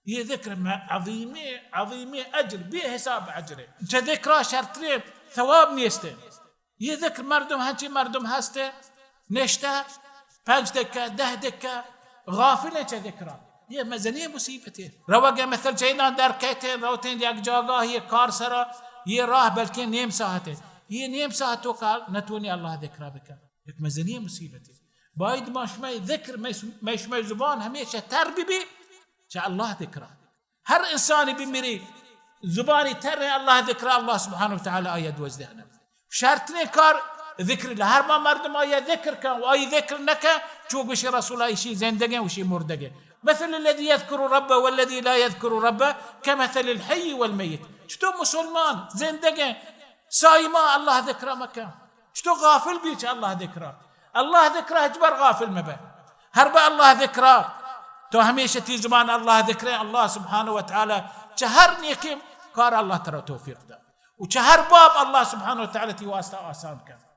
هي ذكر عظيمة عظيمة أجر بيه حساب أجره ذكرى شرطين ثواب نيسته هي ذكر مردم هنچی مردم هسته نشته 5 دقیقه 10 دقیقه غافله چه ذکرى یہ مزنی مصیبت ہے روگه مثل چینا در کہتے روتین یک جاگاه یہ کار سرا یہ راہ بلکہ نیم ساعت ہے یہ نیم ساعت تو کار نتونی اللہ ذکر بکن یک مزنی مصیبت ہے باید ما شما ذکر ما شما زبان ہمیشہ تربی بھی چه الله ذکر هر انسانی بمیری زبانی تر الله ذکر الله سبحانه وتعالى آید وزدهنا شرطنی کار ذکر له هر ما مردم آیا ذکر کن و آیا ذکر نکن چون بشی رسول الله شی زندگی و شی مردگی مثل الذي يذكر ربه والذي لا يذكر ربه كمثل الحي والميت چطور مسلمان زندگی سایما الله ذکر مکن چطور غافل بیچ الله ذکر اجبر غافل مبه هر با الله ذکر تو همیشه تی زمان الله ذکر الله سبحانه وتعالى چهر نیکیم کار الله ترى توفیق ده و چهر باب الله سبحانه وتعالى تی واسطه آسان کن